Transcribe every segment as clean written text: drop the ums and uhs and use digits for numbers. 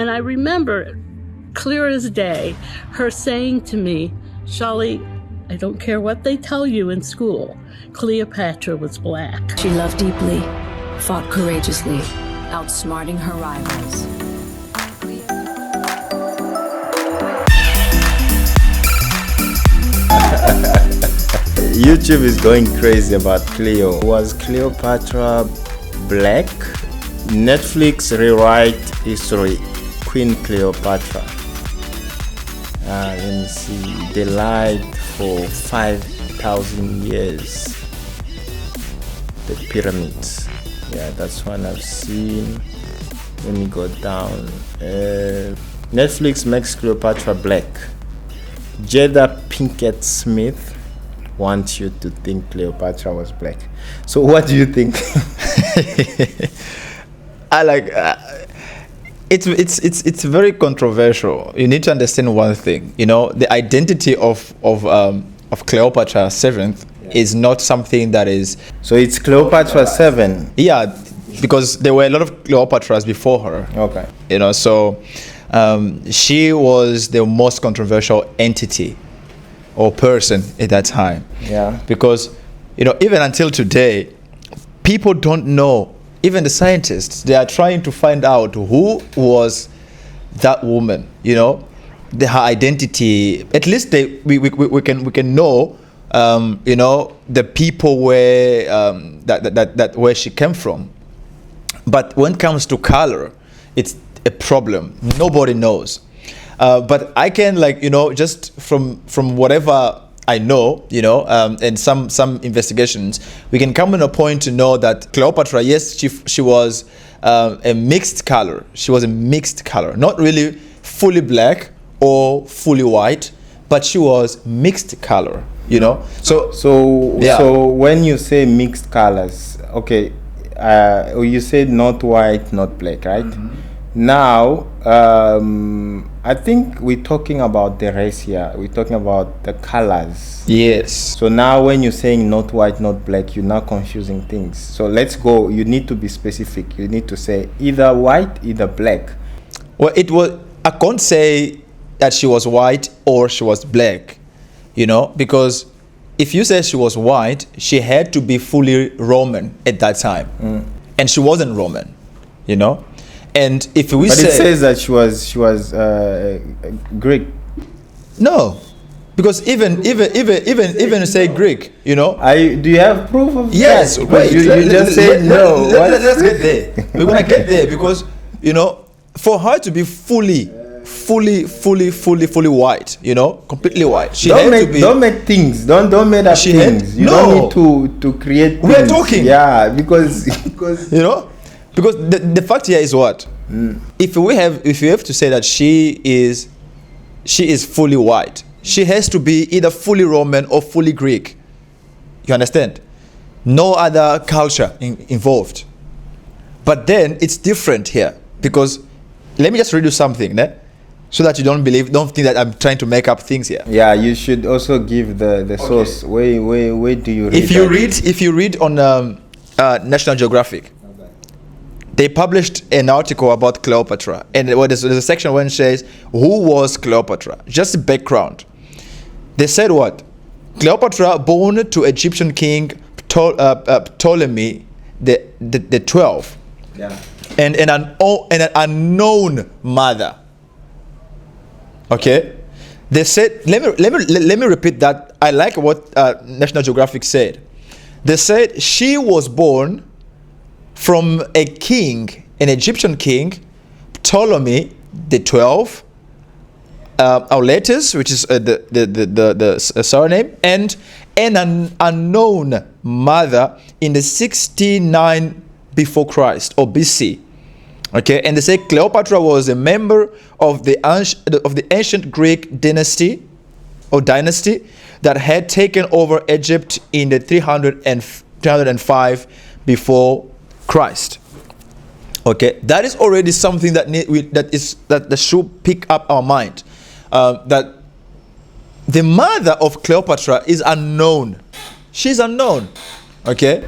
And I remember, clear as day, her saying to me, Shali, I don't care what they tell you in school, Cleopatra was black. She loved deeply, fought courageously, outsmarting her rivals. YouTube is going crazy about Cleo. Was Cleopatra black? Netflix rewrite history. Queen Cleopatra. Let me see. They lied for 5,000 years. The pyramids. Yeah, that's one I've seen. Let me go down. Netflix makes Cleopatra black. Jada Pinkett Smith wants you to think Cleopatra was black. So what do you think? I like it's very controversial. You need to understand one thing. You know, the identity of Cleopatra seventh is not something that is. So it's Cleopatra 7. Yeah, because there were a lot of Cleopatras before her. Okay. You know, so she was the most controversial entity or person at that time. Yeah. Because, you know, even until today, people don't know. Even the scientists, they are trying to find out who was that woman. You know, her identity. At least we can know. You know, the people where that where she came from. But when it comes to color, it's a problem. Nobody knows. But I can, like, you know, just from whatever I know, you know, and some investigations, we can come to a point to know that Cleopatra, yes, she was a mixed color. She was a mixed color, not really fully black or fully white, but she was mixed color. You know, so when you say mixed colors, okay, you said not white, not black, right? Mm-hmm. Now, I think we're talking about the race here. We're talking about the colors. Yes. So now when you're saying not white, not black, you're now confusing things. So let's go. You need to be specific. You need to say either white, either black. Well, I can't say that she was white or she was black, you know, because if you say she was white, she had to be fully Roman at that time. And she wasn't Roman, you know. And if we but say, it says that she was Greek. No, because even say Greek, you know. Do you have proof of yes, that? Wait, you just said no. Let's get there. We're gonna get there because, you know, for her to be fully white, you know, completely white. She don't had to be. Don't make things. Don't make up things. You don't need to create. We are talking. Yeah, because you know. Because the fact here is what? If you have to say that she is fully white, she has to be either fully Roman or fully Greek. You understand? No other culture involved. But then it's different here, because let me just read you something, so that you don't think that I'm trying to make up things here. Yeah, you should also give the source. Where do you read? If you read on National Geographic, they published an article about Cleopatra, and there's a section where it says, who was Cleopatra? Just a background. They said what? Cleopatra, born to Egyptian king Ptolemy the 12th, and an unknown mother. Okay, they said. Let me repeat that. I like what National Geographic said. They said she was born from a king, an Egyptian king, Ptolemy the 12th, Auletes, which is the surname, and an unknown mother in the 69 before Christ or BC. Okay, and they say Cleopatra was a member of the ancient Greek dynasty that had taken over Egypt in the 305 before Christ. Okay, that is already something that should pick up our mind. That the mother of Cleopatra is unknown. She's unknown. Okay,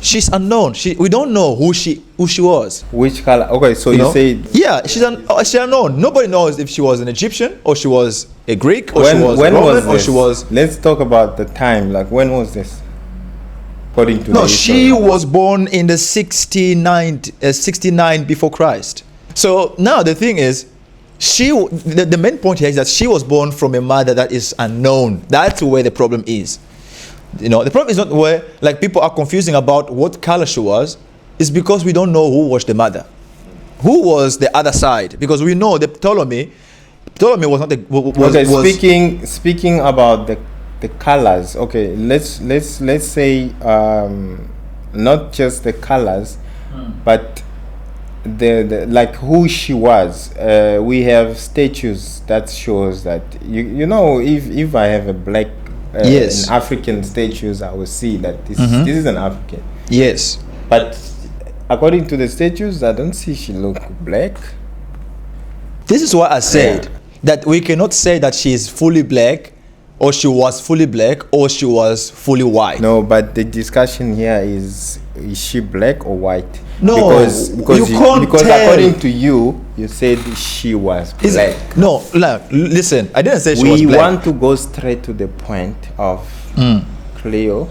she's unknown. We don't know who she was. Which color? Okay, so you know? say Yeah, she's unknown. Nobody knows if she was an Egyptian or she was a Greek or she was when Roman was this? or she was. Let's talk about the time. Like, when was this? According to No, the she history. was born in the 69 before Christ. So now the thing is, the main point here is that she was born from a mother that is unknown. That's where the problem is. You know, the problem is not where like people are confusing about what color she was. It's because we don't know who was the mother, who was the other side. Because we know that Ptolemy was not the speaking about the colors. Okay, let's say not just the colors, but the like who she was. We have statues that shows that you know if I have a black yes, in African statues, I will see that this is an African. Yes, but according to the statues, I don't see she look black. This is why I said that we cannot say that she is fully black, or she was fully black, or she was fully white. No, but the discussion here is she black or white? No, because you can't tell. According to you said she was black. No, listen, I didn't say she was black. We black. want to go straight to the point of Cleo.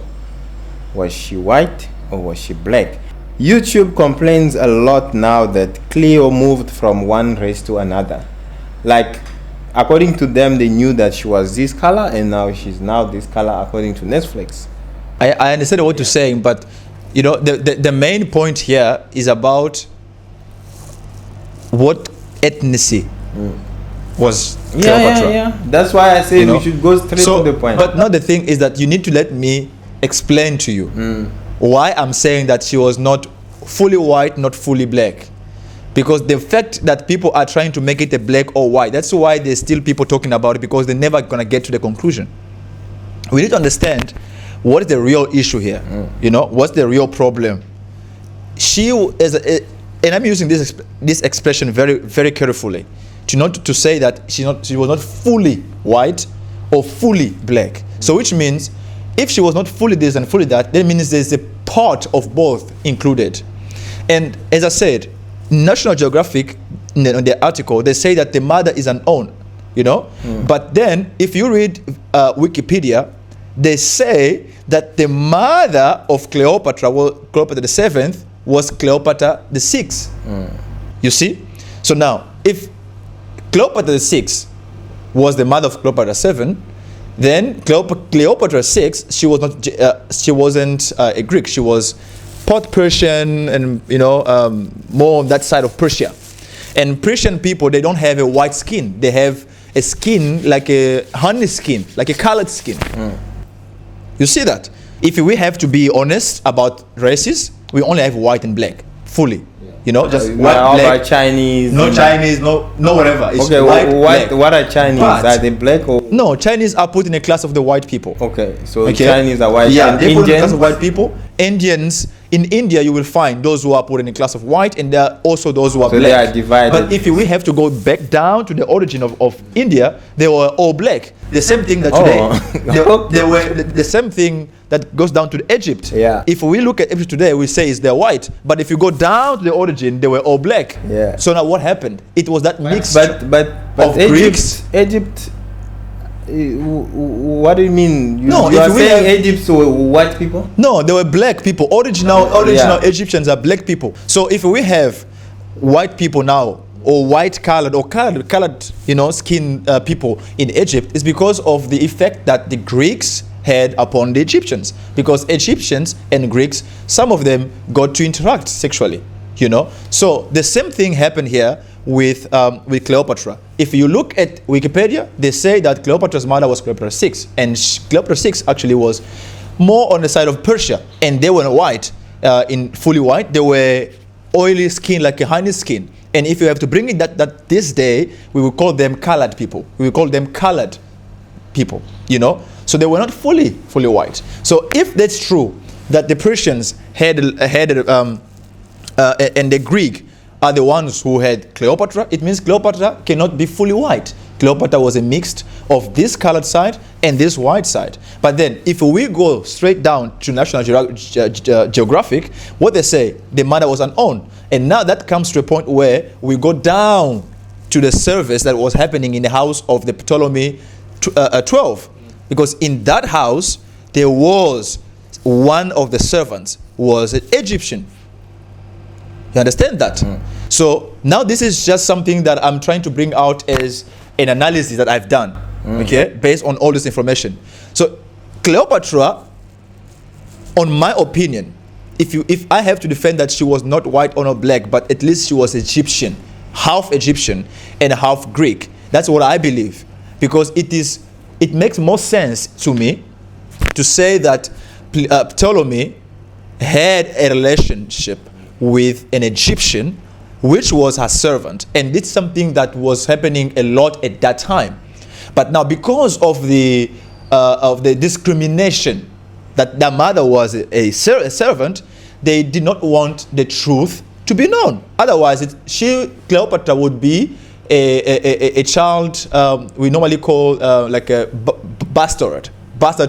Was she white or was she black? YouTube complains a lot now that Cleo moved from one race to another. Like, according to them, they knew that she was this color and now she's now this color according to Netflix. I understand what you're saying, but you know, the main point here is about what ethnicity was Cleopatra. Yeah. That's why I say we should go straight to the point. But now the thing is that you need to let me explain to you why I'm saying that she was not fully white, not fully black. Because the fact that people are trying to make it a black or white, that's why there's still people talking about it, because they're never going to get to the conclusion. We need to understand what is the real issue here. You know, what's the real problem? She is, and I'm using this expression very, very carefully, to say that she was not fully white or fully black. So which means if she was not fully this and fully that means there's a part of both included. And as I said, National Geographic, in the article, they say that the mother is unknown, you know. But then if you read Wikipedia, they say that the mother of Cleopatra, Cleopatra the 7th, was Cleopatra the 6th. You see? So now, if Cleopatra the 6th was the mother of Cleopatra 7, then Cleopatra 6, she wasn't a Greek. She was part Persian and, you know, more on that side of Persia. And Persian people, they don't have a white skin. They have a skin like a honey skin, like a colored skin. You see that? If we have to be honest about races, we only have white and black, fully. You know, just white, black. Chinese? No Chinese, no whatever. It's okay, white, black. What are Chinese? Are they black or? No, Chinese are put in a class of the white people. Okay, so Chinese are white. Yeah, and they put in a Indians? class of white people. Indians, in India, you will find those who are put in a class of white, and there are also those who are so black. They are divided. But if we have to go back down to the origin of India, they were all black. The same thing that today, they were the same thing that goes down to Egypt. Yeah. If we look at Egypt today, we say they're white. But if you go down to the origin, they were all black. Yeah. So now what happened? It was that mix but of Greeks. Egypt. What do you mean? You No, are if we saying have- Egypt so white people? No, they were black people. Original Egyptians are black people. So if we have white people now, or white colored, or colored, you know, skin people in Egypt, it's because of the effect that the Greeks had upon the Egyptians. Because Egyptians and Greeks, some of them got to interact sexually, you know. So the same thing happened here with Cleopatra. If you look at Wikipedia, they say that Cleopatra's mother was Cleopatra 6, and Cleopatra 6 actually was more on the side of Persia, and they were white, in fully white. They were oily skin, like a honey skin. And if you have to bring it that this day, we will call them colored people. We will call them colored people, you know. So they were not fully white. So if that's true, that the Persians had and the Greek are the ones who had Cleopatra, it means Cleopatra cannot be fully white. Cleopatra was a mix of this colored side and this white side. But then if we go straight down to National Geographic, what they say, the mother was unknown. And now that comes to a point where we go down to the service that was happening in the house of the Ptolemy 12. Because in that house, there was one of the servants was an Egyptian. You understand that? So now this is just something that I'm trying to bring out as an analysis that I've done, okay, based on all this information. So Cleopatra, on my opinion, if I have to defend that she was not white or not black, but at least she was Egyptian and half Greek. That's what I believe, because it makes more sense to me to say that Ptolemy had a relationship with an Egyptian, which was her servant, and it's something that was happening a lot at that time. But now, because of the discrimination that their mother was a servant, they did not want the truth to be known. Otherwise, Cleopatra would be a child we normally call like a bastard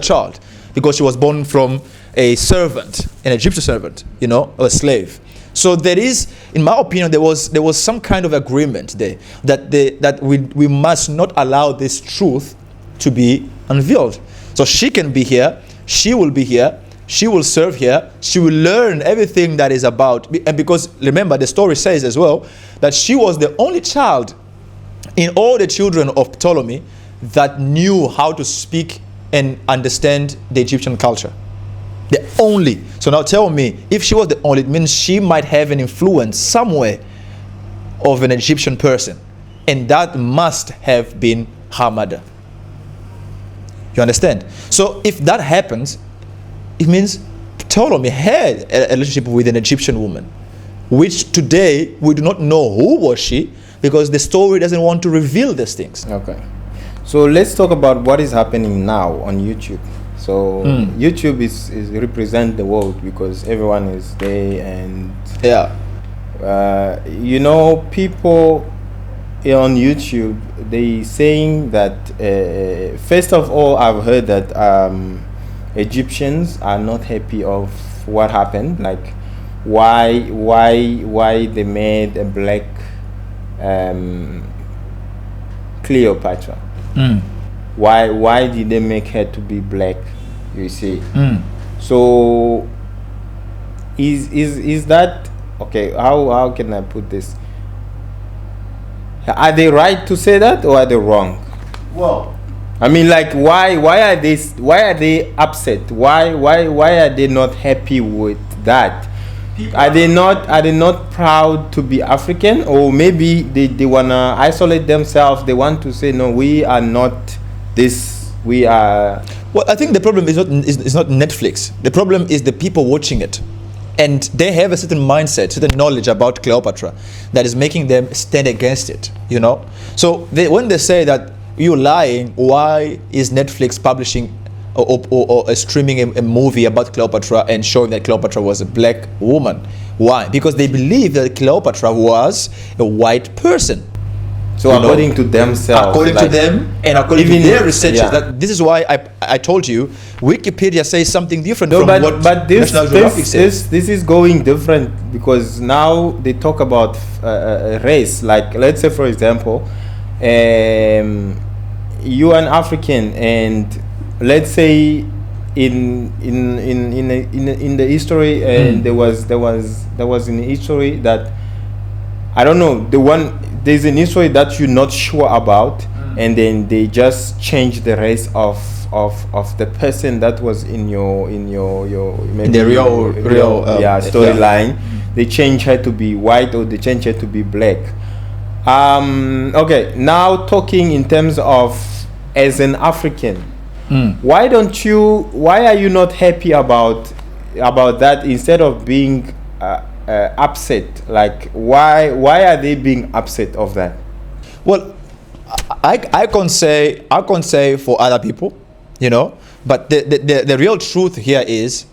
child, because she was born from a servant, an Egyptian servant, or a slave. So there is, in my opinion, there was some kind of agreement there that we must not allow this truth to be unveiled. So she can be here, she will be here, she will serve here, she will learn everything that is about, and because remember the story says as well that she was the only child in all the children of Ptolemy that knew how to speak and understand the Egyptian culture. The only. So now tell me, if she was the only, it means she might have an influence somewhere of an Egyptian person, and that must have been her mother. You understand? So if that happens, it means Ptolemy had a relationship with an Egyptian woman, which today we do not know who was she, because the story doesn't want to reveal these things. Okay. So let's talk about what is happening now on YouTube. So YouTube is represent the world, because everyone is there, and people on YouTube, they saying that first of all, I've heard that Egyptians are not happy of what happened, like why they made a black Cleopatra. Why did they make her to be black? You see. So is that okay? How can I put this? Are they right to say that, or are they wrong? Well, I mean, like, why are they upset? Why are they not happy with that? Are they not proud to be African, or maybe they wanna isolate themselves? They want to say, no, we are not this. We are. Well, I think the problem is not Netflix. The problem is the people watching it, and they have a certain mindset, certain knowledge about Cleopatra that is making them stand against it. So when they say that you're lying, why is Netflix publishing or streaming a movie about Cleopatra and showing that Cleopatra was a black woman? Why? Because they believe that Cleopatra was a white person. So according to themselves, according to them, and according to their researchers, that this is why I told you Wikipedia says something different from what National Geographic says. This is going different, because now they talk about race. Like, let's say, for example, you are an African, and let's say in the history, and there was in history that, I don't know, there's an history that you're not sure about, and then they just change the race of the person that was in your maybe real storyline. They change her to be white, or they change her to be black. Okay, now talking in terms of as an African, why are you not happy about that, instead of being upset? Like, why are they being upset of that? Well, I can't say for other people, but the real truth here is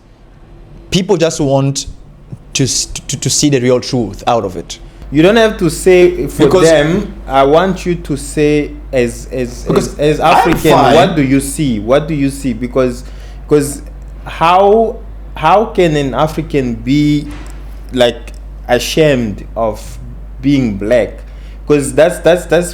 people just want to see the real truth out of it. You don't have to say for Because- them. I want you to say as Because African. I'm fine. What do you see? What do you see? Because how can an African be like ashamed of being black? Because that's the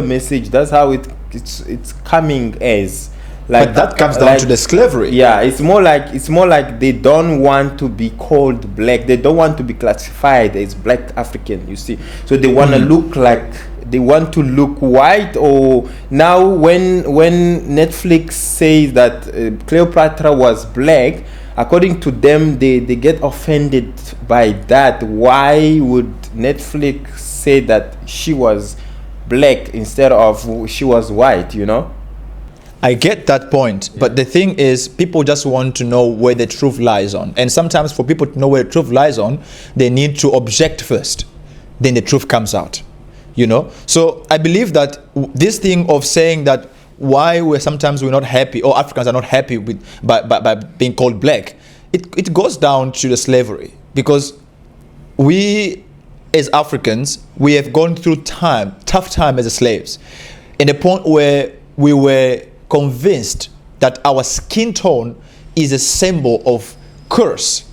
message. That's how it's coming as. But that comes down to the slavery. Yeah, it's more like they don't want to be called black. They don't want to be classified as black African. You see, so they want to look like they want to look white. Or now when Netflix says that Cleopatra was black, according to them, they get offended by that. Why would Netflix say that she was black instead of she was white? You know. I get that point, but the thing is, people just want to know where the truth lies on. And sometimes for people to know where the truth lies on, they need to object first. Then the truth comes out, you know? So I believe that this thing of saying that why sometimes we're not happy, or Africans are not happy with by being called black, it goes down to the slavery. Because we, as Africans, we have gone through tough time as slaves. In the point where we were convinced that our skin tone is a symbol of curse,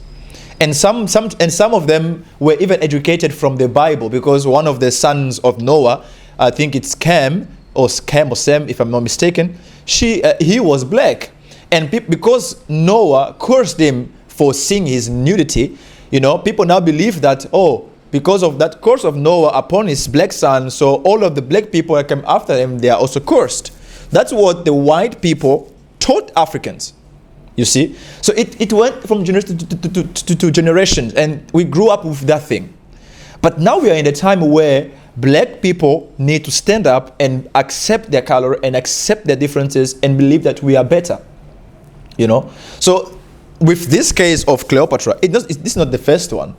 and some of them were even educated from the Bible, because one of the sons of Noah, I think it's Cam or Sem, if I'm not mistaken, he was black, and because Noah cursed him for seeing his nudity, you know, people now believe that, oh, because of that curse of Noah upon his black son, so all of the black people that came after him, they are also cursed. That's what the white people taught Africans, you see. So it went from generation to generations, and we grew up with that thing. But now we are in a time where black people need to stand up and accept their color and accept their differences and believe that we are better, you know. So with this case of Cleopatra, this is not the first one.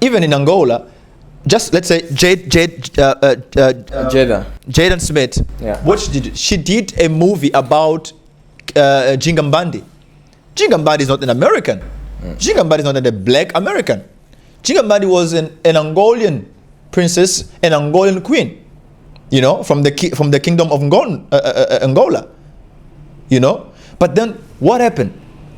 Even in Angola, just let's say Jaden Smith, Yeah. what she did a movie about Jingambandi. Jingambandi is not an American. Jingambandi is not a black American. Jingambandi was an Angolan princess, an Angolan queen, you know, from the kingdom of Angola, you know. But then what happened?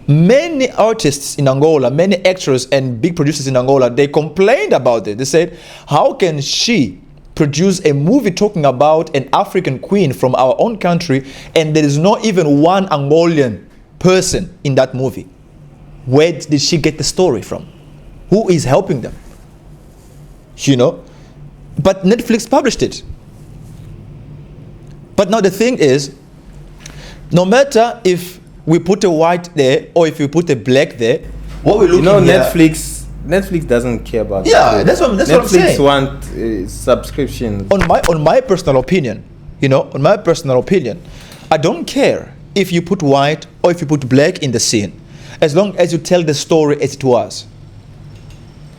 Many artists in Angola, many actors and big producers in Angola, they complained about it. They said, how can she produce a movie talking about an African queen from our own country, and there is not even one Angolan person in that movie? Where did she get the story from? Who is helping them? You know? But Netflix published it. But now the thing is, no matter if we put a white there or if we put a black there, what we're looking at, Netflix doesn't care about yeah, that. that's what I'm Netflix saying. want subscriptions. On my personal opinion, you know, on my personal opinion, I don't care if you put white or if you put black in the scene, as long as you tell the story as it was.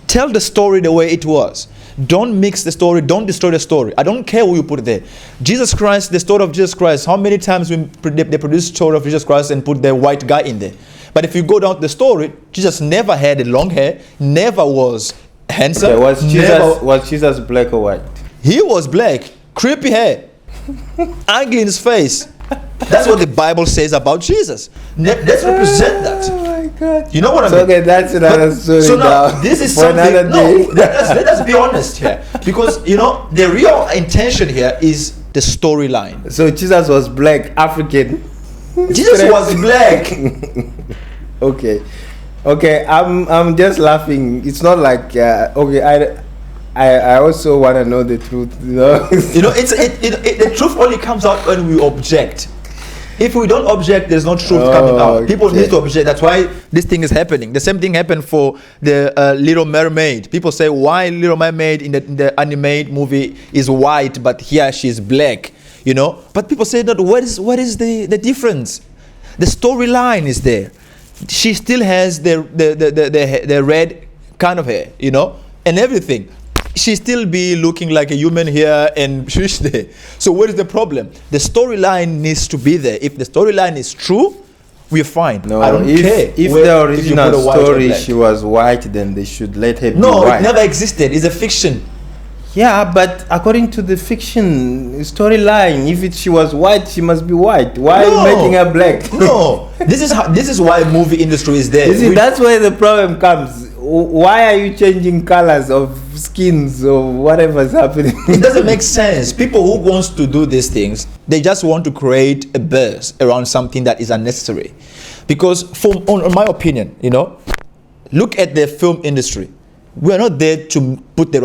Tell the story the way it was. Don't mix the story. Don't destroy the story. I don't care who you put there. Jesus Christ, the story of Jesus Christ. How many times they produce the story of Jesus Christ and put the white guy in there? But if you go down the story, Jesus never had a long hair, never was handsome. Okay, was Jesus black or white? He was black, creepy hair, ugly in his face. That's what the Bible says about Jesus. Let's represent that. Oh my God! You know what I mean? Okay, that's another story. So now this is for something. another day. No, let us be honest here, because you know the real intention here is the storyline. So Jesus was black, African. Jesus was black. Okay. I'm just laughing. It's not like okay. I also want to know the truth. You know. You know, the truth only comes out when we object. If we don't object, there's no truth coming out. People need to object. That's why this thing is happening. The same thing happened for the Little Mermaid. People say, why Little Mermaid in the animated movie is white, but here she's black? You know. But people say that what is the difference? The storyline is there. She still has the red kind of hair, you know, and everything. She still be looking like a human here and she's there. So what is the problem? The storyline needs to be there. If the storyline is true, we're fine. No, I don't care. If where- the if you put original a white or story black. she was white, then they should let her be No, white. it never existed. It's a fiction. Yeah, but according to the fiction storyline, if she was white, she must be white. Why are you making her black? No, this is why movie industry is there. You see, that's where the problem comes. Why are you changing colors of skins or whatever's happening? It doesn't make sense. People who wants to do these things, they just want to create a buzz around something that is unnecessary. Because, in my opinion, look at the film industry. We are not there to put the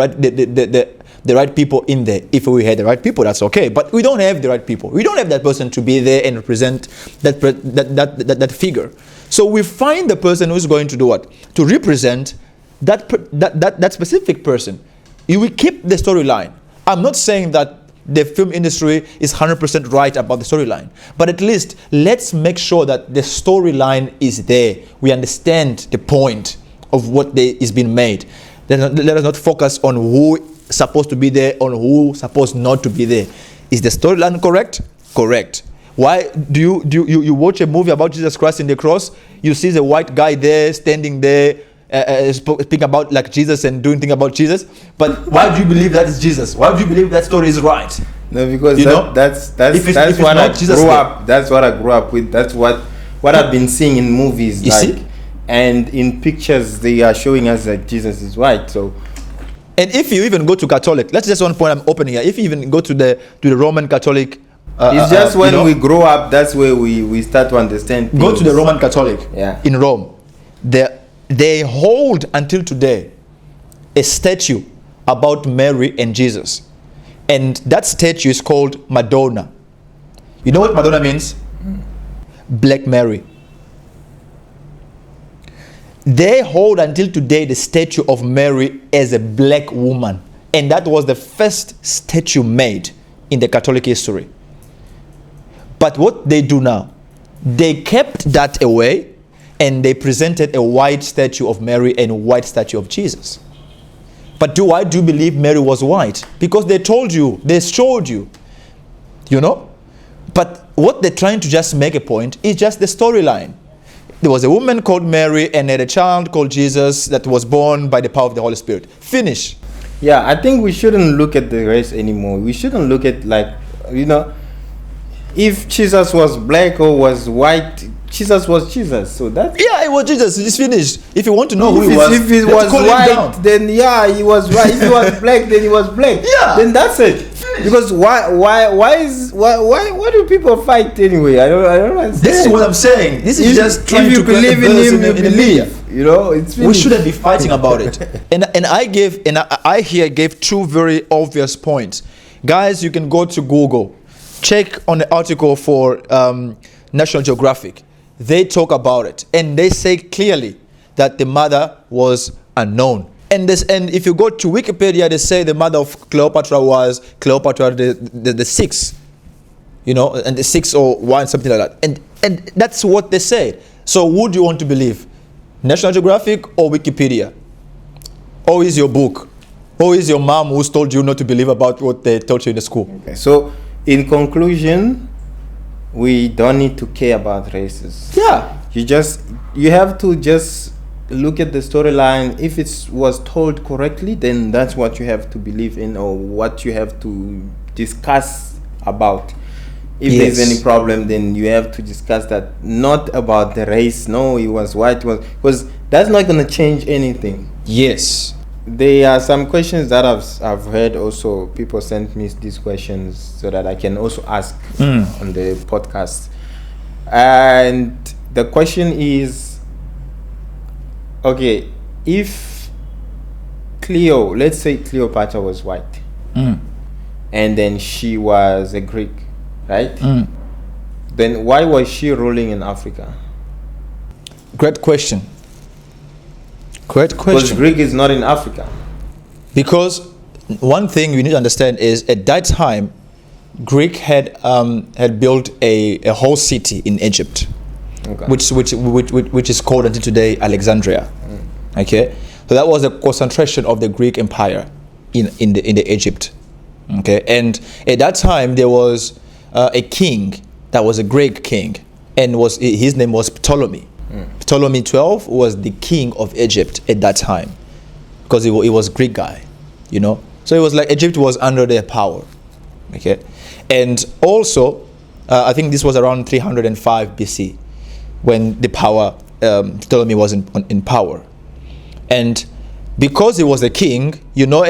right people in there. If we had the right people, that's okay. But we don't have the right people. We don't have that person to be there and represent that figure. So we find the person who's going to do what? To represent that specific person. We keep the storyline. I'm not saying that the film industry is 100% right about the storyline, but at least let's make sure that the storyline is there. We understand the point of what is being made. Let us not focus on who is supposed to be there, on who is supposed not to be there. Is the storyline correct? Correct. Why do you watch a movie about Jesus Christ in the cross? You see the white guy there standing there, speaking about like Jesus and doing things about Jesus. But why do you believe that is Jesus? Why do you believe that story is right? No, because that's what I grew up. That's what I grew up with. That's what I've been seeing in movies. You see? And in pictures, they are showing us that Jesus is white. So, and if you even go to Catholic, that's just one point I'm opening here. If you even go to the Roman Catholic, it's just when we grow up, that's where we start to understand things. Go to the Roman Catholic in Rome. They hold until today a statue about Mary and Jesus. And that statue is called Madonna. You know what Madonna means? Black Mary. They hold until today the statue of Mary as a black woman. And that was the first statue made in the Catholic history. But what they do now, they kept that away and they presented a white statue of Mary and a white statue of Jesus. But why do you believe Mary was white? Because they told you, they showed you, But what they're trying to just make a point is just the storyline. There was a woman called Mary and had a child called Jesus that was born by the power of the Holy Spirit. Finish. Yeah, I think we shouldn't look at the race anymore. We shouldn't look at if Jesus was black or was white, Jesus was Jesus. So that it was Jesus. It's finished. If you want to know who he was, if he was white, then he was white. If he was black, then he was black. Yeah. Then that's it. Because why do people fight anyway? I don't understand. This is what I'm saying. This is just trying to believe in him, you believe. It's we shouldn't be fighting about it. And I gave two very obvious points. Guys, you can go to Google, check on the article for National Geographic. They talk about it and they say clearly that the mother was unknown. And if you go to Wikipedia, they say the mother of Cleopatra was Cleopatra the sixth, and the 601, something like that. And that's what they say. So who do you want to believe? National Geographic or Wikipedia? Or is your book? Or is your mom who's told you not to believe about what they taught you in the school? Okay, so in conclusion, we don't need to care about races. Yeah. You have to just look at the storyline. If it was told correctly, then that's what you have to believe in or what you have to discuss about. If there's any problem, then you have to discuss that, not about the race. No, he was white, because that's not going to change anything. Yes. There are some questions that I've heard also. People sent me these questions so that I can also ask on the podcast. And the question is, okay, if let's say Cleopatra was white, and then she was a Greek, right? Then why was she ruling in Africa? Great question. Because Greek is not in Africa. Because one thing you need to understand is at that time, Greek had built a whole city in Egypt, which is called until today Alexandria. Okay, so that was a concentration of the Greek Empire in the Egypt. Okay, and at that time there was a king that was a Greek king and his name was Ptolemy. Ptolemy 12 was the king of Egypt at that time, because he was a Greek guy, you know. So it was like Egypt was under their power, okay. And also, I think this was around 305 BC when the power Ptolemy was in power, and because he was a king, you know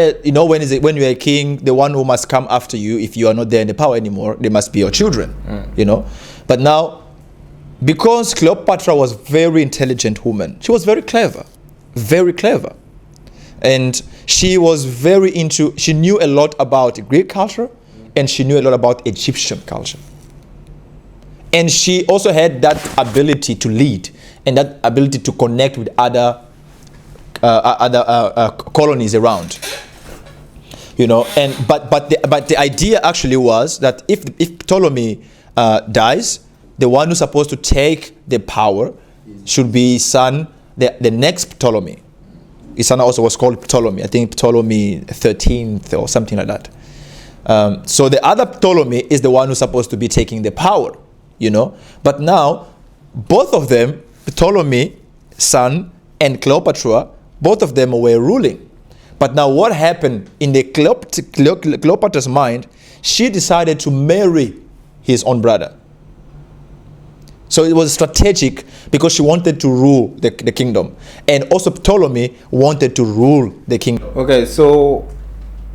when you're a king, the one who must come after you, if you are not there in the power anymore, they must be your children, you know. But now, because Cleopatra was a very intelligent woman, she was very clever, and she was she knew a lot about Greek culture, and she knew a lot about Egyptian culture. And she also had that ability to lead and that ability to connect with other colonies around, you know. And but the idea actually was that if Ptolemy dies, the one who's supposed to take the power should be his son, the next Ptolemy. His son also was called Ptolemy. I think Ptolemy 13th or something like that. So the other Ptolemy is the one who's supposed to be taking the power, you know. But now, both of them, Ptolemy, son, and Cleopatra, both of them were ruling. But now what happened in the Cleopatra's mind, she decided to marry his own brother. So it was strategic because she wanted to rule the kingdom. And also Ptolemy wanted to rule the kingdom. Okay, so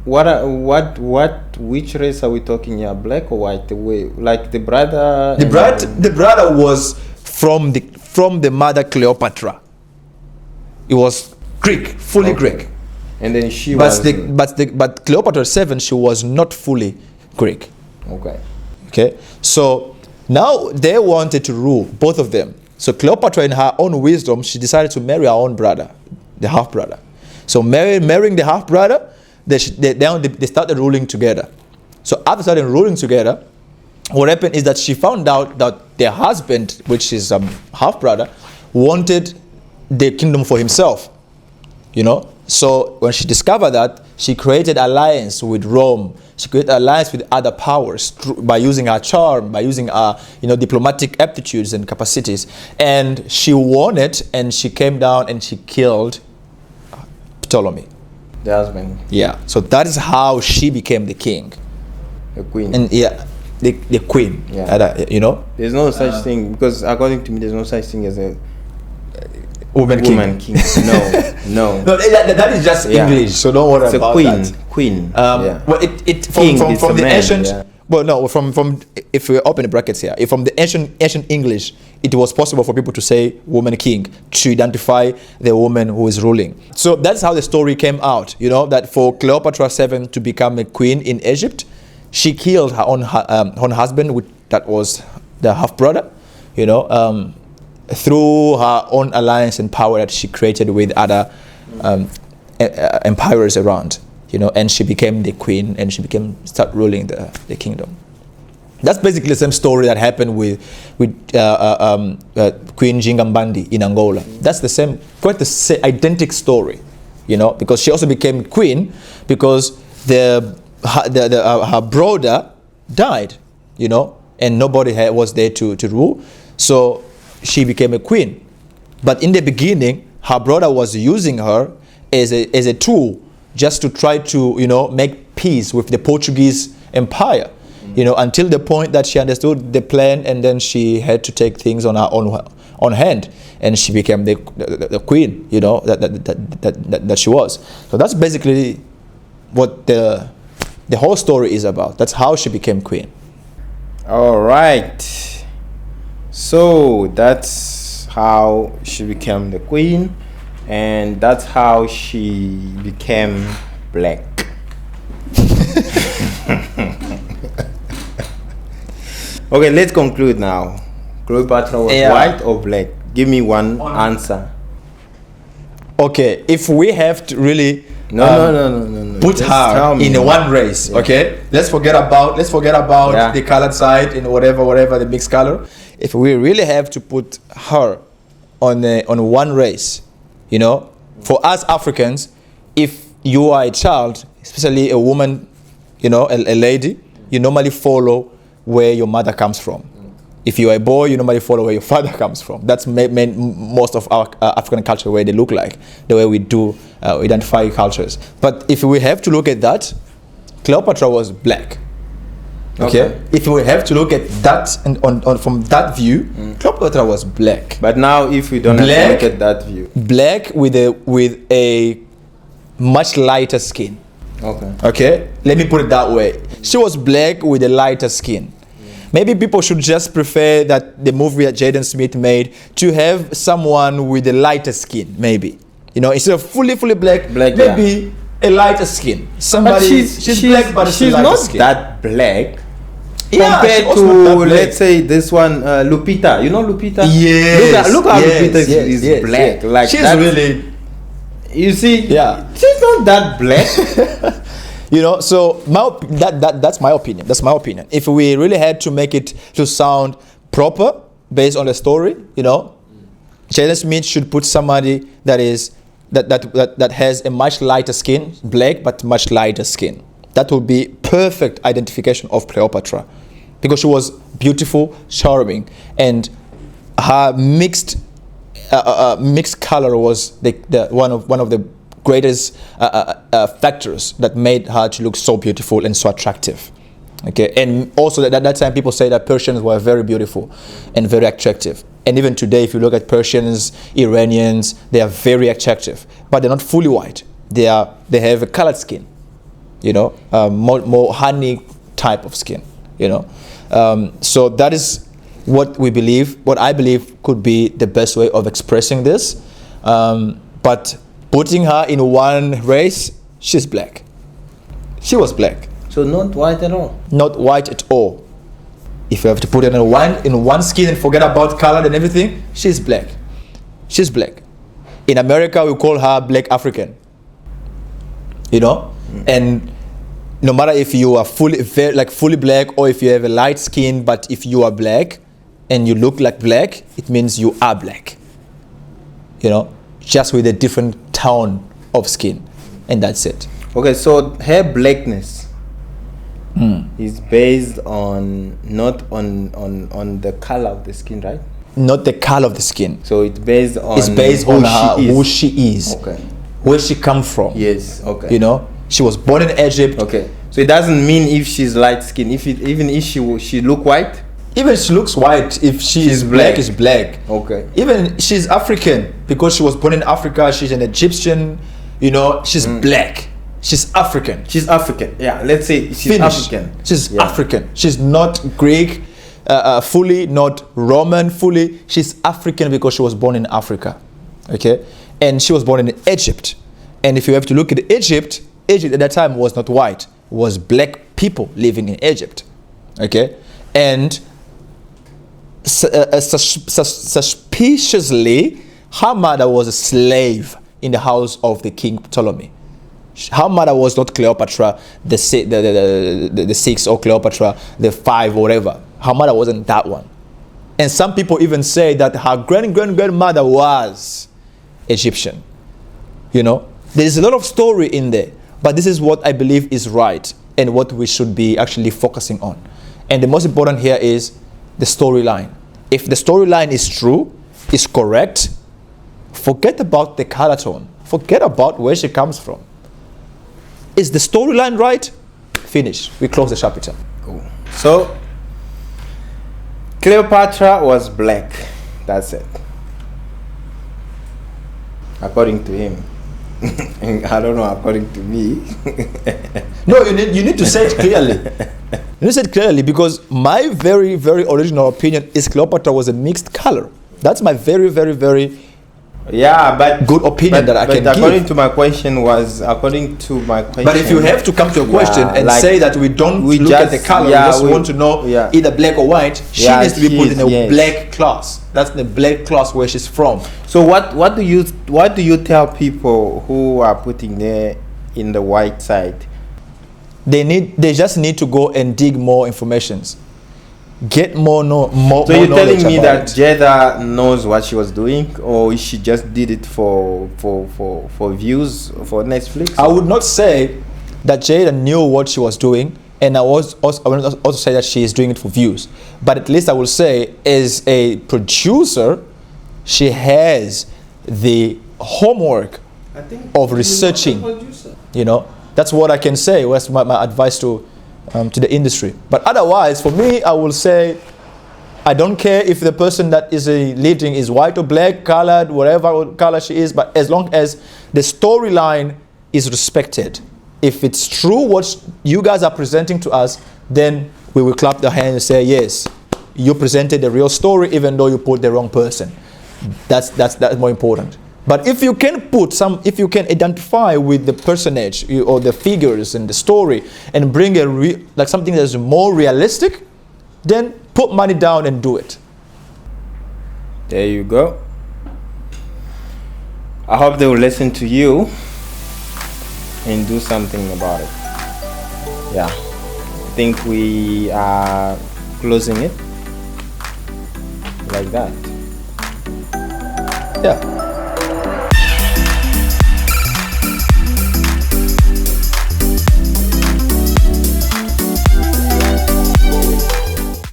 which race are we talking here? Black or white? Like the brother? The brother was from the mother Cleopatra. It was Greek, fully Greek. And then she but Cleopatra 7, she was not fully Greek. Okay. So now they wanted to rule, both of them. So Cleopatra, in her own wisdom, she decided to marry her own brother, the half brother. So marrying the half brother, they started ruling together. So after starting ruling together, what happened is that she found out that their husband, which is half brother, wanted the kingdom for himself, you know. So when she discovered that, she created alliance with Rome. She created alliance with other powers by using her charm, by using her, diplomatic aptitudes and capacities. And she won it, and she came down and she killed Ptolemy, the husband. Yeah. So that is how she became the king. The queen. And the queen. Yeah. There's no such thing, because according to me, there's no such thing as a woman king. No. That is just English, so don't worry about that. It's a queen. Well, from the ancient. Yeah. Well, no, from if we open the brackets here, from the ancient English, it was possible for people to say woman king to identify the woman who is ruling. So that's how the story came out. That for Cleopatra 7 to become a queen in Egypt, she killed her own husband, that was the half brother. Through her own alliance and power that she created with other empires around, and she became the queen, and she start ruling the kingdom. That's basically the same story that happened with Queen Jingambandi in Angola. That's the same, quite the same, identical story, because she also became queen because her brother died, and nobody was there to rule. So she became a queen. But in the beginning, her brother was using her as a tool just to try to, make peace with the Portuguese Empire, until the point that she understood the plan, and then she had to take things on her own hand, and she became the queen, that she was. So that's basically what the whole story is about. That's how she became queen. All right. So that's how she became the queen, and that's how she became black. Okay, let's conclude now. Cleopatra was white or black? Give me one answer. Okay, if we have to really no. put her in one race, okay? Let's forget about the colored side and whatever the mixed color. If we really have to put her on one race, for us Africans, if you are a child, especially a woman, a lady, you normally follow where your mother comes from. If you are a boy, you normally follow where your father comes from. That's most of our African culture, where they look like, the way we do identify cultures. But if we have to look at that, Cleopatra was black. Okay. If we have to look at that and from that view, Cleopatra was black. But now, if we don't have to look at that view, black with a much lighter skin. Okay. Let me put it that way. She was black with a lighter skin. Maybe people should just prefer that the movie that Jaden Smith made to have someone with a lighter skin. Maybe, instead of fully black, maybe a lighter skin. Somebody she's black, but she's not skin. That black. Yeah, compared to, let's say, this one, Lupita. You know Lupita? Yes. Look how Lupita is black. Like she's really. You see? Yeah. She's not that black. So that's my opinion. That's my opinion. If we really had to make it to sound proper based on the story, Jaden Smith should put somebody that has a much lighter skin, black but much lighter skin. That would be perfect identification of Cleopatra, because she was beautiful, charming, and her mixed color was one of the greatest factors that made her to look so beautiful and so attractive. Okay, and also at that time people say that Persians were very beautiful and very attractive. And even today, if you look at Persians, Iranians, they are very attractive, but they're not fully white. They have a colored skin. More honey type of skin, so that is what I believe could be the best way of expressing this. But putting her in one race, she's black. She was black. So not white at all? Not white at all. If you have to put it in one skin and forget about color and everything, she's black. She's black. In America, we call her Black African. And no matter if you are fully black or if you have a light skin, but if you are black and you look like black, it means you are black. Just with a different tone of skin, and that's it. Okay, so her blackness is based on not on the color of the skin, right? Not the color of the skin. So it's based on who she is. Okay. Where she comes from. Yes. Okay. She was born in Egypt. Okay. So it doesn't mean if she's light skinned. Even if she look white. Even she looks white. If she's black, is black. Okay. Even she's African because she was born in Africa. She's an Egyptian. She's black. She's African. She's African. Yeah. Let's say she's African. She's African. She's not Greek fully, not Roman fully. She's African because she was born in Africa. Okay. And she was born in Egypt. And if you have to look at Egypt at that time was not white. It was black people living in Egypt. Okay? And suspiciously, her mother was a slave in the house of the king Ptolemy. Her mother was not Cleopatra, the 6 or Cleopatra, the 5 or whatever. Her mother wasn't that one. And some people even say that her grandmother was Egyptian. There's a lot of story in there, but this is what I believe is right and what we should be actually focusing on. And the most important here is the storyline. If the storyline is true, is correct, forget about the color tone. Forget about where she comes from. Is the storyline right? Finish. We close the chapter. Cool. So, Cleopatra was black. That's it. According to him. I don't know, according to me. No, you need to say it clearly. You need to say it clearly, because my very, very original opinion is Cleopatra was a mixed color. That's my very, very, very good opinion that I can give. But according to my question. But if you have to come to a question and say that we look at the color, we just want to know either black or white, she needs to be put in a black class. That's the black class where she's from. So what do you tell people who are putting there in the white side? They just need to go and dig more informations. Get more So you're telling me that Jada knows what she was doing, or she just did it for views for Netflix? I would not say that Jada knew what she was doing. And I will also say that she is doing it for views. But at least I will say, as a producer, she has the homework of researching. You know, that's what I can say. That's my advice to the industry. But otherwise, for me, I will say, I don't care if the person that is leading is white or black, colored, whatever color she is, but as long as the storyline is respected. If it's true what you guys are presenting to us, then we will clap the hand and say, yes, you presented the real story even though you put the wrong person. That's more important. But if you can if you can identify with the personage or the figures and the story and bring like something that's more realistic, then put money down and do it. There you go. I hope they will listen to you and do something about it. Yeah, I think we are closing it like that. Yeah.